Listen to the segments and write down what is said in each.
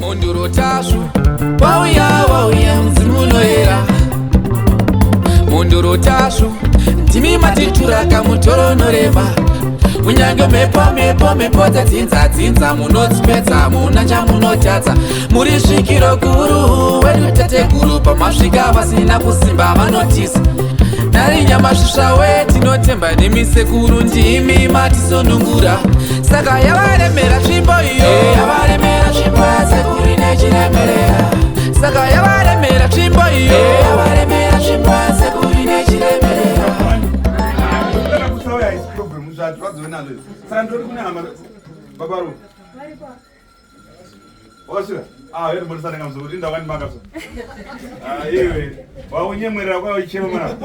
Mondoro Tasvu, wauya mzimu unoera. Mondoro Tasvu, ndimi matitura kamutoro norema. Munyange mepo dzetsinza munodzipedza muna chamunotadza. Muri svikiro guru wedu tete guru pamasvika vasina kusimba vanotisa. Nari nyamasvisva wetinotemba nemi sekuru ndimi matisonungura. Saka yavaremera tsvimbo iyo, yavaremera tsvimbo yasekuru inechiremerera. Saka yavaremera tsvimbo iyo, yavaremera tsvimbo yasekuru inechiremerera. Wewe mbona sana kama ndio wani manga so. Iwe waunyemwera kwa ichema mara.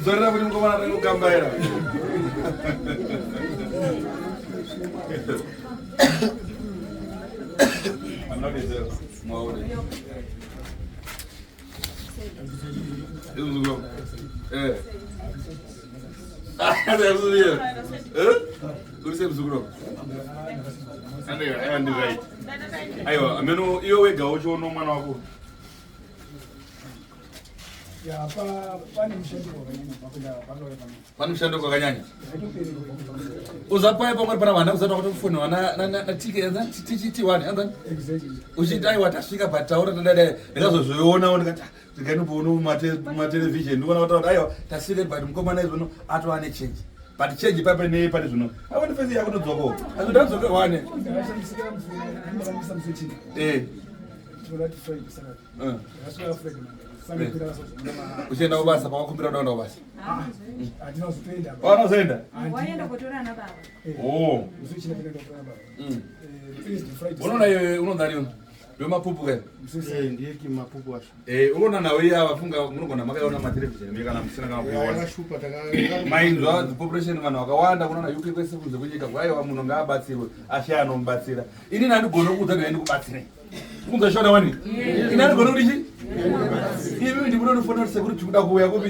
Zorra buli mko bana ngukambira. I'm not there. Mwaone. Ndio Ulise mzuguro. And right. Ayo, ameno iyo wega ocho no mwana wako. Ya pani mshendo kwa kanyanya mapenda palo kama. Pani mshendo kwa kanyanya. Uzapa hapo para wana uzata kwa phone na tike yanza titi wani anza. Exactly. Ushidai watashika Votaura dada ndikazozoiona ndikati tikani bono ma television ndikona kuti ayo tasile but mkomana izvo ato ane change. But change pape ne pali zvino. I want to face yakuno dzoko. Azodadzoke wane. Uchienda kubasa pakakumbira kuenda kubasa. Atinozoenda. Wanozoenda? Waenda kutora na baba. Oh. Usichina kuenda kutora baba. Unoona iwe unondariyo. Mapupu ke? Ndiye kimapupu washo. Unoona nawe iya vafunga munogona makaona ma television mekana musina kama kuona. Yakashupa taka. Mind zwa population vanhu vakawanda kunoona UK kwese kunze kunyika kwaiwa munhu ngaabatsirwe ashano mubatsira. Ini ndandigona kuudza kuti ndikubatsire. Kunzashona wani? Ini ndandigona kuti chi? Ivi ndikunofanira kuti Sekuru tikuda kuuya kupi?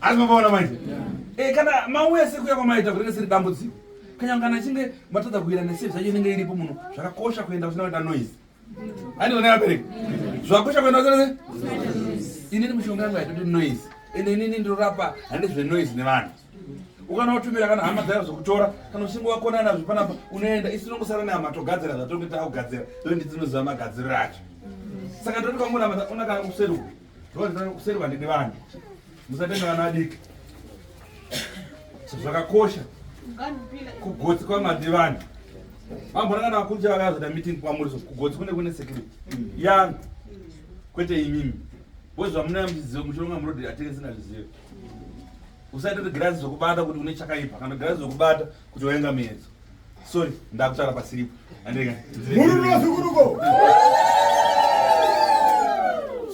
Asi mapaona manje. Kana mauya sekuya kwamaita kuti siri dambudziko. Kanyangana chinge matadza kuira nesave zvacho inenge iripo munhu zvakakosha kuenda usina noise. Handionera abereki. Zvakakosha kuenda usina inini mushonga yangu haitoti noise. Ende inini ndorapa handi zvenoise nevanhu. Ukana utumira kana hama dzaiva zvokutora kana uchinge wakona nazvo panapa unoenda isinongosara nehama togadzira zvatonge takugadzira ndo ndinoziva magadziriro acho. Saka ndoti kwamuna unakana kuseruka. Ndozvinoda kuseruka ndine vanhu. Musatenga vana vadiki. Zvakakosha. Kugotsi kwamadivani. Mambona kana vakunja vakazoda meeting kwamuriso kugotsi kune security. Yangu kwete imimi. Bozva muna mzizo mushonga murodi atenge sina zvizivo. Usaita kuti girazi zokubata kuti une chakaipa kana girazi zokubata kuti waenga miedzo. Sorry, ndakutara pasiripo. Andika. Mururu Sekuruko.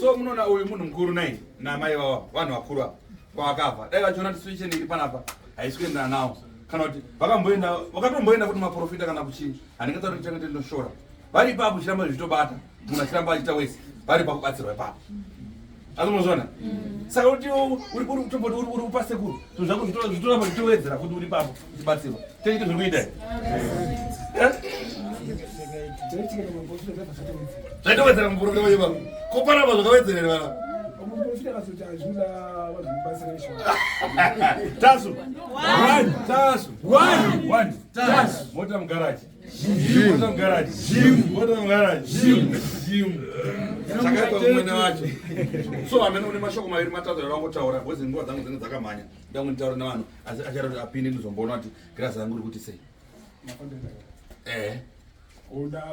So munoona uyu munhu mukuru nai namai vavo vanhu vakuru ava kwavakafa. Dai vachiona kuti situation iri panapa haisi kuendana nawo. Kana kuti vakatomboenda kuti maprofita kana kuchii handingatauri kuti changete ndinoshora. Vari ipapo chiramba zvitobata munhu achiramba achiita wese vari pakubatsirwa ipapo. Azomuzona? Saka kuti uri kutomboti uri kupa Sekuru zvako zvitoramba zvitowedzera kuti uri ipapo uchibatsirwa. Teite zviri kuita zvaitowedzera muprofita wedu ipapo. Kopanapa zvakawedzerera vana. Tasvu. One. Tasvu. One. Tasvu. Mota mugaraji. Mota mugaraji. Mota mugaraji. Chakaitwa kumwene wacho. So amene une mashoko maviri matatu arangotaura bwezi nguva dzangu dzinenge dzakamhanya. Ndangu nditaura nevanhu asi achada kuti apinde ndizomboona kuti girazi yangu iri kuti sei.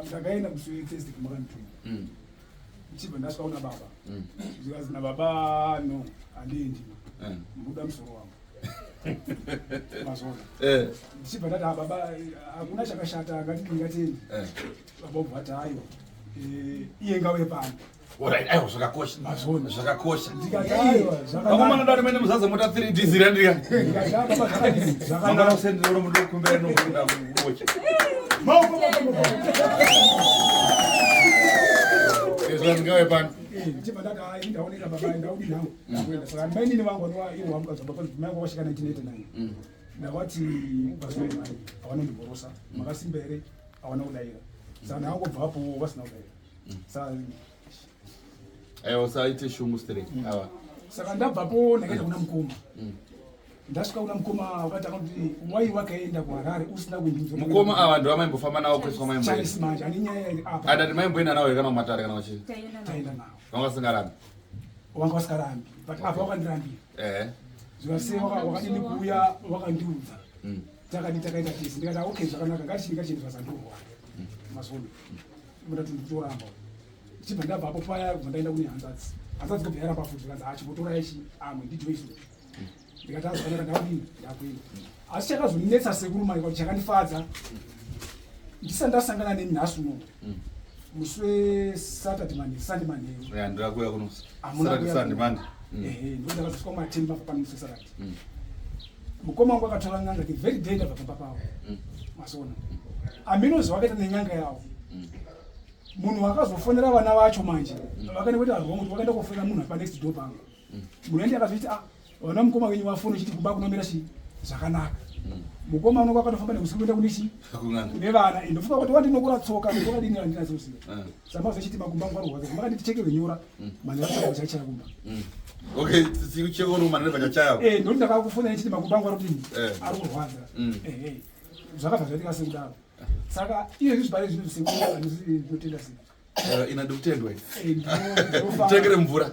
Ndakaenda musi Thursday kumakandituma. Ndichibva ndasvika kuna baba. Ndikazi nababa no handiendi. Muda musoro wangu. Mazona. Ndichibva ndati baba hakuna chakashata ngatendi. Baba ubvati hayo. Iye ngauye pano. Alright, ayo zvakakosha. Mazona. Zvakakosha. Ndikati hayo zvakanaka. Akomana ndari mene muzaza mota 3D zira ndika. Ndikati baba zvakanaka. Mangana usendero mundu kumbera nokuenda kubocha. Ngauye pano. Ndichibva ndati hayi ndaonera baba ndaudi nangu. Ndakwenda saka maini vangu vanova iwo vamukadzi baba mangu wasvika 1989. Ndakati bazwe mai avanondiborosa makasimba here hawana kudaira saka ndakangobva apo vasina kudaira saka aiwa saite shungu straight awa saka ndabvapo ndakaenda kuna mukoma ndasvika kuna mukoma wakatanga kuti wai wakaenda kuharare usina kundiudza mukoma ava ndo vamaimbofamba navo kweswa chaisi manje ani nyaya apa adati maimboenda navo kana kumatare kana vachi taenda navo vangasingarambi wanga wasikarambi but apa wakandirambira zvase wakadini kuuya wakandiudza takaita tisi ndikati okay zvakanaka ngatichini zvazandorwa mazvono ndati nditoramba chibva ndabva apo paya kubva ndaenda kune hanzvadzi kubva yaramba futi zvikanzi chibotora ichi amwe ndijoisu ndikati azvakanaka ndakadini ndakwenda asi chakazondinetsa sekuru mai kuti chakandifadza ndisati ndasangana nenhasi uno musi wesatade mande sande manheru ndirakuya kuno sande mande ndakazosvika kumatemba pamusi wesatade mukoma wangu akatora n'anga the very day ndabva pamba pavo masona aminozi wakaita nenyanga yavo munhu wakazofonera vana vacho manje vakaenda kuti arwongo kuti wakaenda kofonera munhu apa next door pangu munhu endi akazviti vana mukoma wenyu vafona uchiti kumba kunomira chii zvakanaka mukoma unonga akatofamba neusiku kuenda kunichi nevana ndofunga kuti wandinokura tsoka ndokadini andinazoziva saka zvachiti makumba angu arwadza makanditi cheke venyora manhero chachaya kumba okay sikucheka uri manhero vachachaya ndoti ndakakufona nechiti makumba angu arikudini ari kurwadza zvakabva zvaitika sekudaro saka izvezvi zvibare zvinhu sekunotenda sei ina ndikutendwa tekere mvura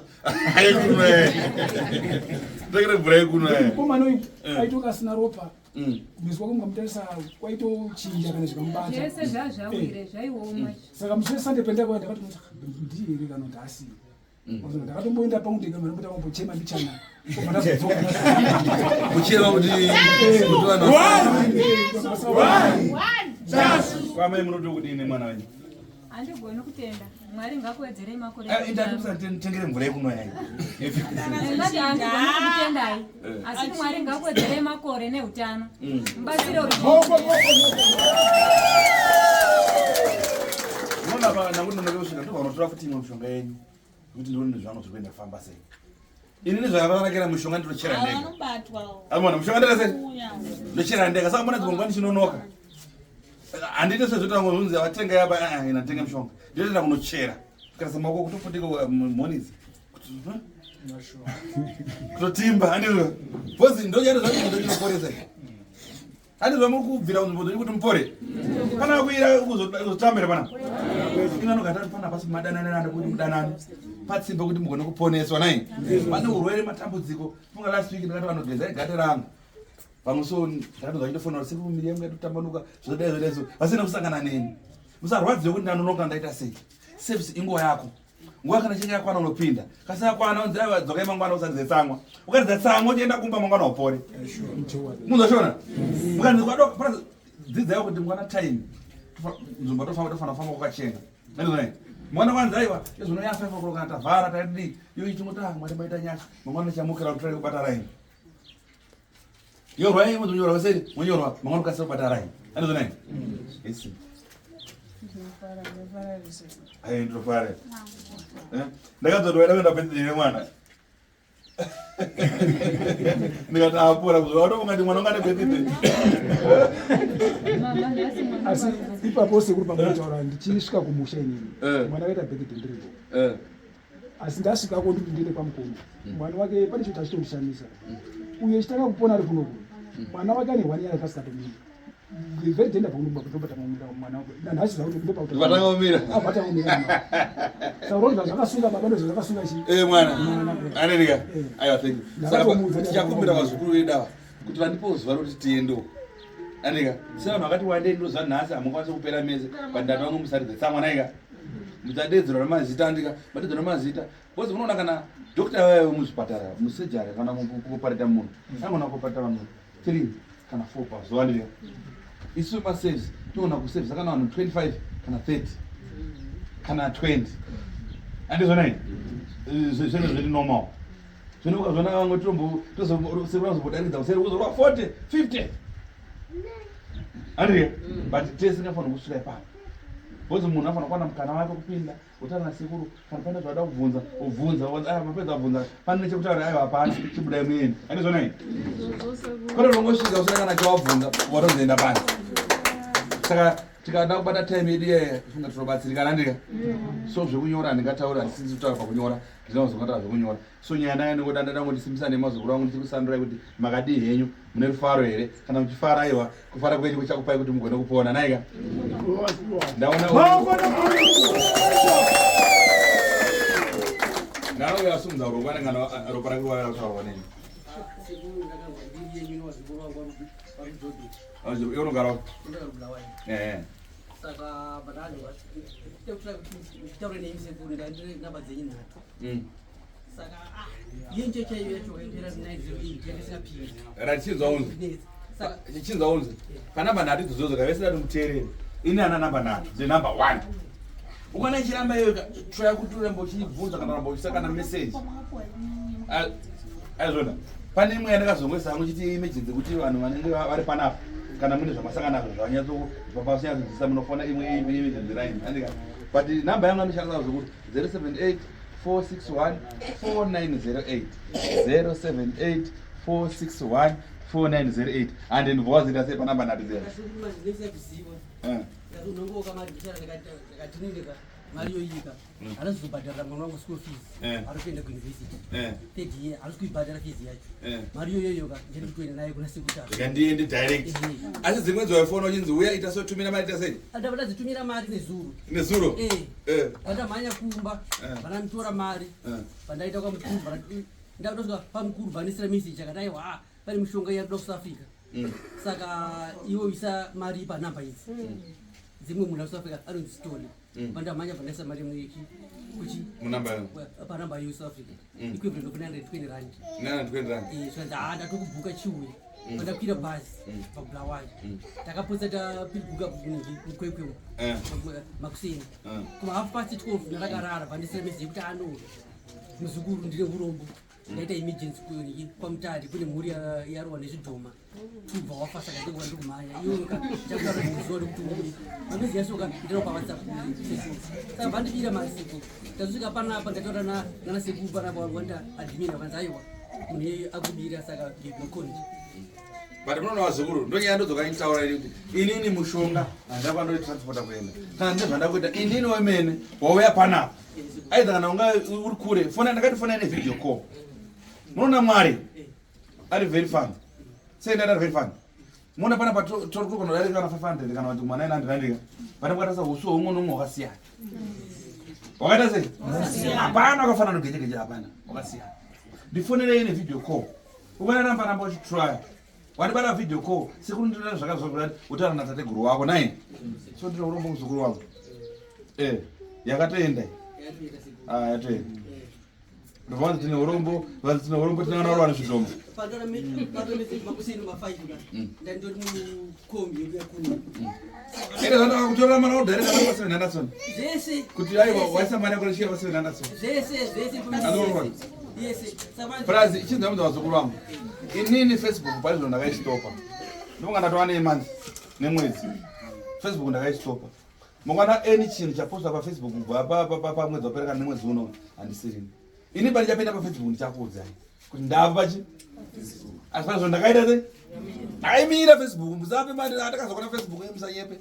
tekere mvura yekuno mukomana uyu aitoka asina ropa musi wake mungamutarisa kwaitochinja kana zvikamubata saka musi wesande pendakauya ndakati ndihere kana kuti asiye ndakatomboenda paundega manakutambochema mbichana kuchema kuti kwamai munoti kudini mwana wenyu andigoni kutenda mwari ngakuwedzerei makore tengere mvura yekuno yai ndati andigoni kutendai asi mwari ngakuwedzerei makore neutano mubatsire nakuti ndosvika ndovanotora futi imwe mishonga yenyu kuti ndione nezvano zviri kuenda kufamba sei ini nezvakavanakira mishonga ndinochera ndega amona mishonga ndega sei ndochera ndega saka mbona dzimwe ndichinonoka handiti sezvotangonzi vatenga yaba inatenga mishonga ndinoenda kunochera kukarisa maoko kutofutika monizi kutotimba handizvo bhozi ndochari zvandinoporesa handizva muri kubvira kunzvimbo kuti mupore pana kuira kuzotambira pana inanogata pana pasi madananana kuti mudanano patsimba kuti mugone kuponeswa nai pane urwere matambudziko funga last week ndakati vanogeza igate rangu pamuso ndakatodza chitofonera siku miri yangu yatotambanuka zvozadai zvodaizo vasina kusangana neni musarwadziwe kuti ndanonoka ndaita sei service inguva yako nguva kana chinga yakwana unopinda kasina kwana unzi aiwa dzokai mangwana usadze tsamwa ukaridza tsamwa uchienda kumba mangwana upore muzvashona mukanzikwadoka dzidzaiwa kuti mwana time nzvimbo tofamba kwakachenga naizonai mwana wanzi aiwa izvono yafaifa kulokana tavhara taidii iyo ichingoti mwari maita nyasha mangwana chamukira kuti tari kubata raini nyorwa yai munyorwa waseri munyorwa mangwana ukasira kubata raini naizonai isi ai ndofare ndakadzodwa ndaenda pedzine mwana ndikati apora kuzovato ungati mwana ungane pedzine asi ipapo sekuru pamotaura ndichisvika kumusha inini mwana akaita birthday ndiripo asi ndasvikako ndikuti ndiende kwamukoma mwana wake pane chito achitondishamisa uyo chitanga kupona ari kunoku mwana wake ane 1 year akasikatominda very tender pa unumba kutoba tamamira mwana wako na nhasi zvakuti kutoba kutoba vatangomira vatangomira saurozva zvakasunga baba ndozvo zvakasunga chi mwana anerika aiwa thank you saka tichakumbira vazukuru vedu kuti vandipo zuva roti tiendo anerika sevanhu vakati wandei ndozva nhasi hamukwanisi kupera mese pandano vangu musaridze tsamwa naika musadedzerwa namazita andika madedzerwa namazita bcause unoona kana dokta vayo muzvipatara musejari kana kuparita munhu angona kuparita vanhu 3 kana 4 pazuva ndika isu maservice tinoona kuservice kana vanhu 25 kana 30 kana 20 andizvonai zvene zviri normal zvino ukazvona vamwe tozobodaridza kuseri kuzorwa 40 50 andika but tese tingafanira kusvika ipapo bcause munhu afanira kuwana mukana wake kupinda utana sekuru kana pane zvada kubvunza ubvunza mapedza kubvunza pane nechekutaura aiwa hapana chibudai mueni andizvonai kwete unongosvika usina kana chawabvunza watozoenda pasi saka tikada kubata time yedu ye funga tinobatsirikana ndika so zvekunyora ndingataura ndisisi kutaura pakunyora ndinozongataura zvekunyora so nyaya ndanga ndingoda ndandangondisimbisa nemazukuru angu ndisikusandurai kuti makadii henyu mune rufaro here kana muchifara aiwa kufara kwenyu kuchakupai kuti mugone kupona naika ndaona Nalo yasunza urobana ngana robara kwa tawa nini. Ajo yo ngaro. Saka badalo kutaura Sekuru ndandire namba dzenyu nhatu. Saka yenje chayo yacho kaitera 908 yakasapira. Rachinzwa unzi. Saka chinzwa unzi. Kana namba nhatu dzozo kavesera muterere. Ini ana namba nhatu, the number 1. Ukana chiramba yoga try kutura mbochibvunza kana mbochisa kana message azona pane imwe yandakazongwesa hangu chiti emergency kuti vanhu vanenge vari panapa kana mune zvamasangana nazvo zvanyatso papasiyadzidzisa munofona imwe emergency line andika but number yangu anoshandisa zvokuti 078 461 4908 and ndivowazita sei panamba nhatu dzera unongo kama bichara ndakatinireka mari yoyika anazobhadharira mwana wangu school fees ari kuenda kuuniversity third year ari kuibhadhara fees yacho mari yoyoyoka ndiri kuenda naye kuna Sekuru ndiende direct asi dzimwe dzawafona uchinzi uya ita so tumira mari tasei andabada dzitumira mari nezuro vandamhanya kumba vananitora mari vandaita kwa mukuru ndakudosvika pamukuru vanisira message akadaiwa pane mishonga yakuda South Africa saka iwo isa mari panamba idzi dzimwe munhu South Africa anonzi story vandamhanya vandaisa mari mweki kuchi panamba yo South Africa equivalent of 920 rand saka ndatokubhuka chiuya vandakwira bhazi pabulawayo takapotsa tapilibhuka mukwekwemo makuseni kuma half past 12 ndarakarara vandisira message yekuti anova muzukuru ndine urombo ndaita emergency pamutari kune mhuri yarowa nezvidhoma tubva wafa saka ndingoda ndikumhanya iwoka chakutaura muzuva rekuti mamizi yasoka ndiro pawhatsapp saka vandibira maseko ndasvika panapa ndataura nana Sekuru panapa wanda adimina vanzi aiwa munhu akubira saka nokonji but munoona vazukuru ndonyaya ndodzoka nditaura kuti inini mushonga handakandori transporta kuenda kana ndezvandakuita inini wemene wauya panapa aidha kana unga uri kure fona ndakatifonai nevideo call munoona mwari ari very fun sei ndaita very fun munoona panapa tori kukondodarika kana 500 kana kuti 900 andika pane kwatasa usu hwumwe nomwe hwakasiyana wakaita sei hapana wakafanana nogejegeje hapana wakasiyana ndifonerei nevideo call ukana namba uchitry wanibara video call Sekuru ndinoda zvakazvakurati utaura natateguru wako nai so ndino urombo muzukuru wangu yakatoenda yatoenda ndovanzi tine urombo tinangana uri vane zvidombo ere zvandakakutorera mana udhaireka pa700 kuti aiwa waisa mari yako ichiya pa700 prazi ichinzamudza vazukuru vangu inini Facebook paizvo ndakaistopa ndonga ndatova nemanzi nemwedzi Facebook ndakaistopa mongana eni chinhu chaposta paFacebook kubva mwedzi waperekana nemwedzi uno handisirini ini pari chapinda paFacebook ndichakuudzai kuti ndava pachi asi paizvo ndakaita sei ndakaimira Facebook musape mari atakazokona Facebook yemusanyepe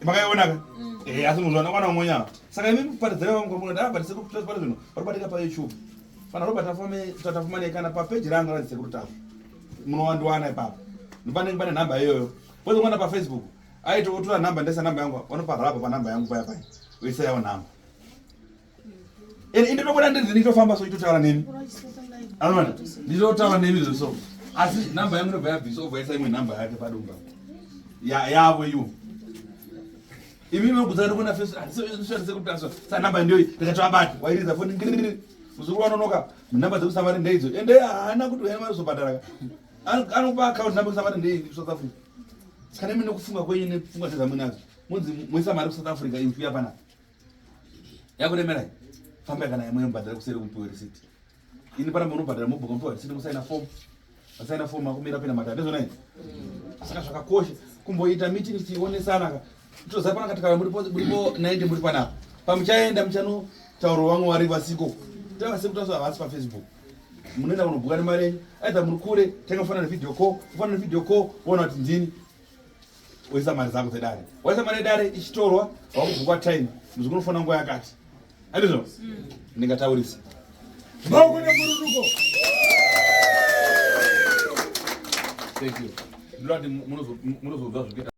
makaionaka asi munhu andakwana umonyava saka imi kuparidzira vamwe ndabhatise kupari zvino varubatika paYouTube fana robata tatafumane kana papeji rangu ranzi Sekuru tafu munowandiwana ipapo ndipanenge pane namba iyoyo pozi mwana paFacebook aitotora namba ndesa namba yangu vanoparapa panamba yangu paya paya uisayawo namba indinobuda ndinitofamba so itotaura nemi anoona nditotaura nemi zviso asi namba yangu inobva yabvisa obva yaisa imwe namba yake padumba yavo yu imi muguzari kuna Sekuru sa namba ndiyo ndikatoabati wairiza foni ngiriri muzukuru wanonoka namba dzekusavati ndeidzo ende haana kuti uya mari zobhadharaka anokupa account namba kusavati ndei South Africa kana mine kufunga kwenyu nepfungwa dzezamwenazo munzi moisa mari kuSouth Africa imfuya panapa yakuremerai famba kana yamwe mbhadhara kuseri kumpiwe receipt ini pana munobhadhara mubhuka mpiwa receipt kusaina form akumira pina matatu ndezvona izvi saka zvakakosha kumboita meeting tichionesana toziva pana katika muripo 90 muri panapa pamuchaenda muchanotauro vamwe vari vasiko tavasekutasva havasi paFacebook munoenda kunobhuka nemari yenyu aidha muri kure tangafanana nevideo call ufanana nevideo call uona kuti ndini woisa mari dzako dzedare. Waisa mari yedare ichitorwa wakubvukwa time muzikunofona nguva yakati. Handizvo? Ndingataurisa. Thank you. Ndinoti munozobva zvokuita